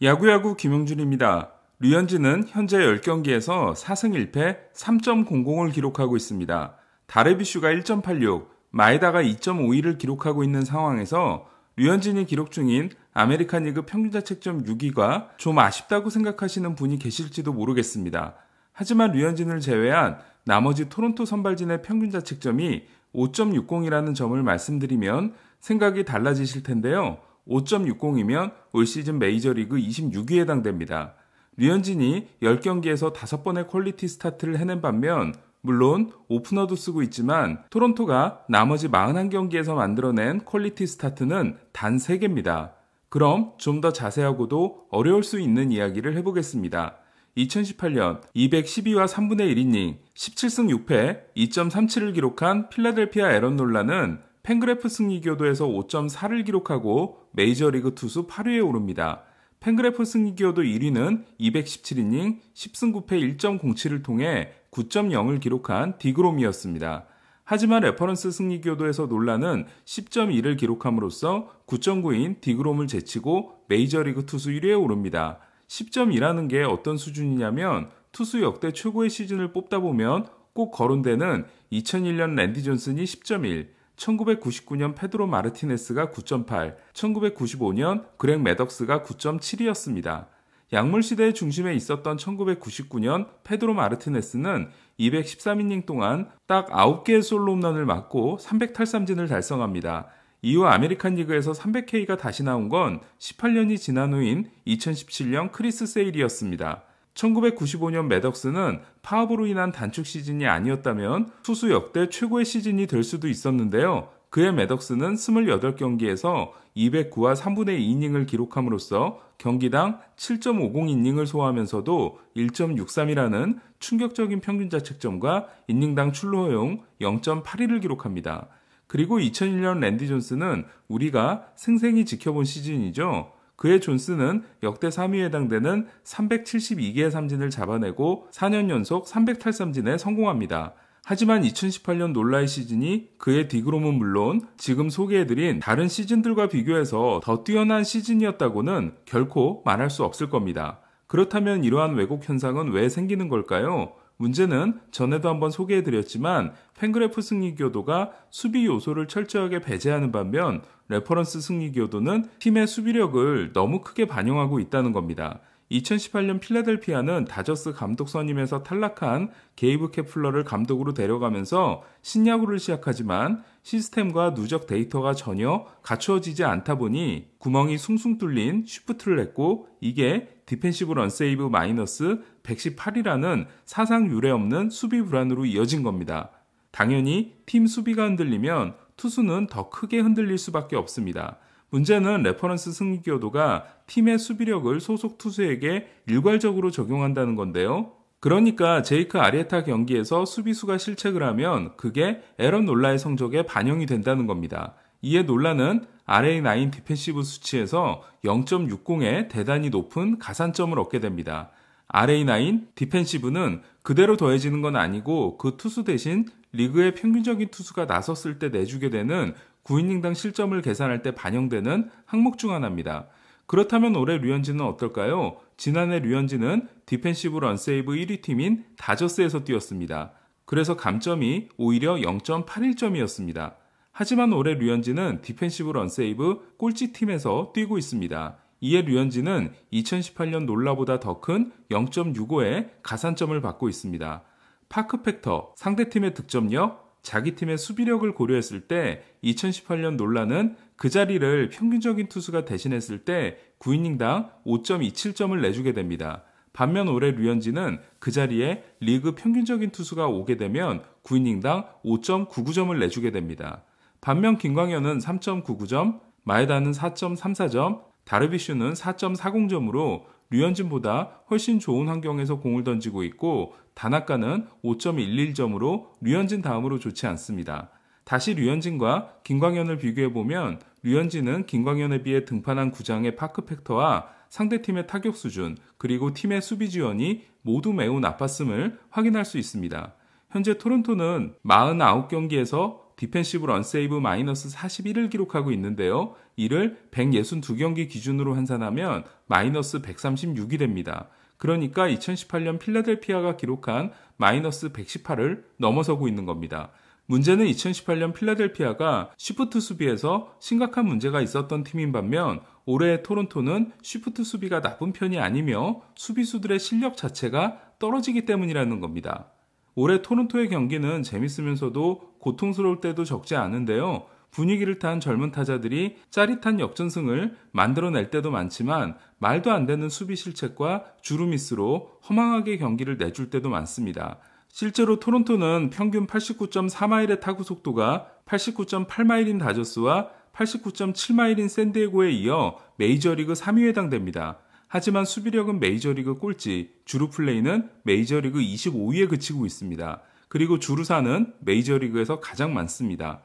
야구야구 김용준입니다. 류현진은 현재 10경기에서 4승 1패 3.00을 기록하고 있습니다. 다르비슈가 1.86, 마에다가 2.52를 기록하고 있는 상황에서 류현진이 기록 중인 아메리칸 리그 평균자책점 6위가 좀 아쉽다고 생각하시는 분이 계실지도 모르겠습니다. 하지만 류현진을 제외한 나머지 토론토 선발진의 평균자책점이 5.60이라는 점을 말씀드리면 생각이 달라지실 텐데요. 5.60이면 올 시즌 메이저리그 26위에 해당됩니다. 류현진이 10경기에서 5번의 퀄리티 스타트를 해낸 반면 물론 오프너도 쓰고 있지만 토론토가 나머지 41경기에서 만들어낸 퀄리티 스타트는 단 3개입니다. 그럼 좀 더 자세하고도 어려울 수 있는 이야기를 해보겠습니다. 2018년 212와 3분의 1이닝 17승 6패 2.37을 기록한 필라델피아 에런 놀라는 팬그래프 승리교도에서 5.4를 기록하고 메이저리그 투수 8위에 오릅니다. 팬그래프 승리교도 1위는 217이닝 10승 9패 1.07을 통해 9.0을 기록한 디그롬이었습니다. 하지만 레퍼런스 승리교도에서 놀라는 10.2를 기록함으로써 9.9인 디그롬을 제치고 메이저리그 투수 1위에 오릅니다. 10.2라는 게 어떤 수준이냐면 투수 역대 최고의 시즌을 뽑다 보면 꼭 거론되는 2001년 랜디 존슨이 10.1, 1999년 페드로 마르티네스가 9.8, 1995년 그렉 매덕스가 9.7이었습니다. 약물시대의 중심에 있었던 1999년 페드로 마르티네스는 213이닝 동안 딱 9개의 솔로 홈런을 맞고 300탈삼진을 달성합니다. 이후 아메리칸 리그에서 300K가 다시 나온 건 18년이 지난 후인 2017년 크리스 세일이었습니다. 1995년 매덕스는 파업으로 인한 단축 시즌이 아니었다면 투수 역대 최고의 시즌이 될 수도 있었는데요. 그의 매덕스는 28경기에서 209와 3분의 2이닝을 기록함으로써 경기당 7.50이닝을 소화하면서도 1.63이라는 충격적인 평균자책점과 이닝당 출루 허용 0.82를 기록합니다. 그리고 2001년 랜디 존스는 우리가 생생히 지켜본 시즌이죠. 그의 존스는 역대 3위에 해당되는 372개의 삼진을 잡아내고 4년 연속 300탈삼진에 성공합니다. 하지만 2018년 놀라의 시즌이 그의 디그롬은 물론 지금 소개해드린 다른 시즌들과 비교해서 더 뛰어난 시즌이었다고는 결코 말할 수 없을 겁니다. 그렇다면 이러한 왜곡 현상은 왜 생기는 걸까요? 문제는 전에도 한번 소개해드렸지만 팬그래프 승리교도가 수비 요소를 철저하게 배제하는 반면 레퍼런스 승리교도는 팀의 수비력을 너무 크게 반영하고 있다는 겁니다. 2018년 필라델피아는 다저스 감독 선임에서 탈락한 게이브 케플러를 감독으로 데려가면서 신야구를 시작하지만 시스템과 누적 데이터가 전혀 갖추어지지 않다 보니 구멍이 숭숭 뚫린 쉬프트를 했고 이게 디펜시브 런세이브 마이너스 118이라는 사상 유례 없는 수비 불안으로 이어진 겁니다. 당연히 팀 수비가 흔들리면 투수는 더 크게 흔들릴 수밖에 없습니다. 문제는 레퍼런스 승리교도가 팀의 수비력을 소속 투수에게 일괄적으로 적용한다는 건데요. 그러니까 제이크 아리에타 경기에서 수비수가 실책을 하면 그게 에런 놀라의 성적에 반영이 된다는 겁니다. 이에 놀라는 RA9 디펜시브 수치에서 0.60의 대단히 높은 가산점을 얻게 됩니다. RA9 디펜시브는 그대로 더해지는 건 아니고 그 투수 대신 리그의 평균적인 투수가 나섰을 때 내주게 되는 9이닝당 실점을 계산할 때 반영되는 항목 중 하나입니다. 그렇다면 올해 류현진은 어떨까요? 지난해 류현진은 디펜시브 런세이브 1위 팀인 다저스에서 뛰었습니다. 그래서 감점이 오히려 0.81점이었습니다. 하지만 올해 류현진은 디펜시브 런세이브 꼴찌 팀에서 뛰고 있습니다. 이에 류현진은 2018년 놀라보다 더 큰 0.65의 가산점을 받고 있습니다. 파크 팩터, 상대팀의 득점력, 자기 팀의 수비력을 고려했을 때 2018년 놀라는 그 자리를 평균적인 투수가 대신했을 때 9이닝당 5.27점을 내주게 됩니다. 반면 올해 류현진은 그 자리에 리그 평균적인 투수가 오게 되면 9이닝당 5.99점을 내주게 됩니다. 반면 김광현은 3.99점, 마에다는 4.34점, 다르비슈는 4.40점으로 류현진보다 훨씬 좋은 환경에서 공을 던지고 있고 다나카는 5.11점으로 류현진 다음으로 좋지 않습니다. 다시 류현진과 김광현을 비교해보면 류현진은 김광현에 비해 등판한 9장의 파크 팩터와 상대팀의 타격 수준 그리고 팀의 수비 지원이 모두 매우 나빴음을 확인할 수 있습니다. 현재 토론토는 49경기에서 디펜시브 런세이브 마이너스 41을 기록하고 있는데요. 이를 162경기 기준으로 환산하면 마이너스 136이 됩니다. 그러니까 2018년 필라델피아가 기록한 마이너스 118을 넘어서고 있는 겁니다. 문제는 2018년 필라델피아가 쉬프트 수비에서 심각한 문제가 있었던 팀인 반면 올해 토론토는 쉬프트 수비가 나쁜 편이 아니며 수비수들의 실력 자체가 떨어지기 때문이라는 겁니다. 올해 토론토의 경기는 재밌으면서도 고통스러울 때도 적지 않은데요. 분위기를 탄 젊은 타자들이 짜릿한 역전승을 만들어낼 때도 많지만 말도 안 되는 수비 실책과 주루미스로 허망하게 경기를 내줄 때도 많습니다. 실제로 토론토는 평균 89.4마일의 타구 속도가 89.8마일인 다저스와 89.7마일인 샌디에고에 이어 메이저리그 3위에 해당됩니다. 하지만 수비력은 메이저리그 꼴찌, 주루 플레이는 메이저리그 25위에 그치고 있습니다. 그리고 주루사는 메이저리그에서 가장 많습니다.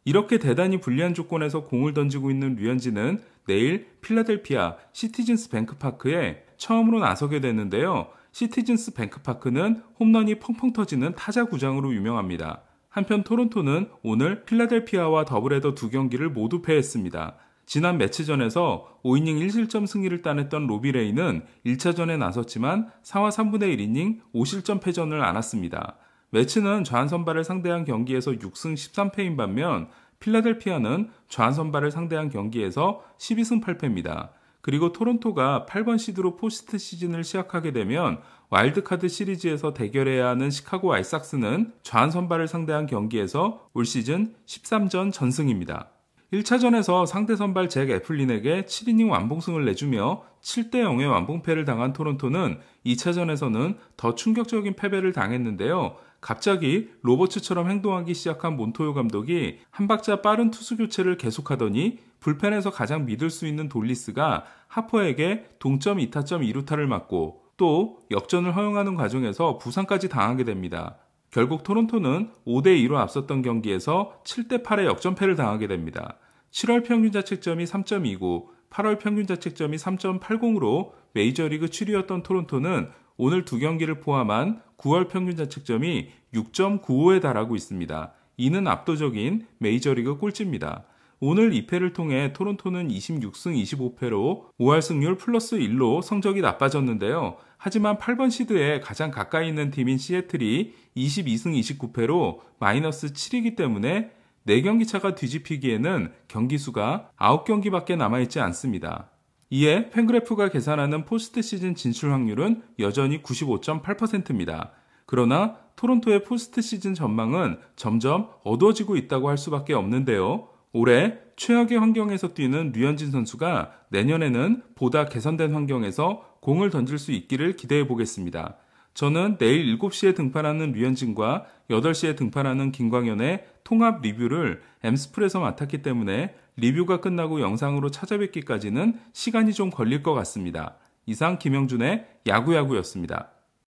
이렇게 대단히 불리한 조건에서 공을 던지고 있는 류현진은 내일 필라델피아 시티즌스 뱅크파크에 처음으로 나서게 되는데요. 시티즌스 뱅크파크는 홈런이 펑펑 터지는 타자 구장으로 유명합니다. 한편 토론토는 오늘 필라델피아와 더블헤더 2경기를 모두 패했습니다. 지난 매치전에서 5이닝 1실점 승리를 따냈던 로비 레이는 1차전에 나섰지만 4와 3분의 1이닝 5실점 패전을 안았습니다. 매치는 좌한 선발을 상대한 경기에서 6승 13패인 반면 필라델피아는 좌한 선발을 상대한 경기에서 12승 8패입니다. 그리고 토론토가 8번 시드로 포스트 시즌을 시작하게 되면 와일드카드 시리즈에서 대결해야 하는 시카고 화이트삭스는 좌한 선발을 상대한 경기에서 올 시즌 13전 전승입니다. 1차전에서 상대 선발 잭 애플린에게 7이닝 완봉승을 내주며 7대0의 완봉패를 당한 토론토는 2차전에서는 더 충격적인 패배를 당했는데요. 갑자기 로버츠처럼 행동하기 시작한 몬토요 감독이 한 박자 빠른 투수 교체를 계속하더니 불펜에서 가장 믿을 수 있는 돌리스가 하퍼에게 동점 2타점 2루타를 맞고 또 역전을 허용하는 과정에서 부상까지 당하게 됩니다. 결국 토론토는 5대2로 앞섰던 경기에서 7대8의 역전패를 당하게 됩니다. 7월 평균 자책점이 3.29, 8월 평균 자책점이 3.80으로 메이저리그 7위였던 토론토는 오늘 2경기를 포함한 9월 평균 자책점이 6.95에 달하고 있습니다. 이는 압도적인 메이저리그 꼴찌입니다. 오늘 2패를 통해 토론토는 26승 25패로 5할 승률 플러스 1로 성적이 나빠졌는데요. 하지만 8번 시드에 가장 가까이 있는 팀인 시애틀이 22승 29패로 마이너스 7이기 때문에 4경기 차가 뒤집히기에는 경기 수가 9경기밖에 남아있지 않습니다. 이에 팬그래프가 계산하는 포스트 시즌 진출 확률은 여전히 95.8%입니다. 그러나 토론토의 포스트 시즌 전망은 점점 어두워지고 있다고 할 수밖에 없는데요. 올해 최악의 환경에서 뛰는 류현진 선수가 내년에는 보다 개선된 환경에서 공을 던질 수 있기를 기대해 보겠습니다. 저는 내일 7시에 등판하는 류현진과 8시에 등판하는 김광현의 통합 리뷰를 엠스플에서 맡았기 때문에 리뷰가 끝나고 영상으로 찾아뵙기까지는 시간이 좀 걸릴 것 같습니다. 이상 김영준의 야구야구였습니다.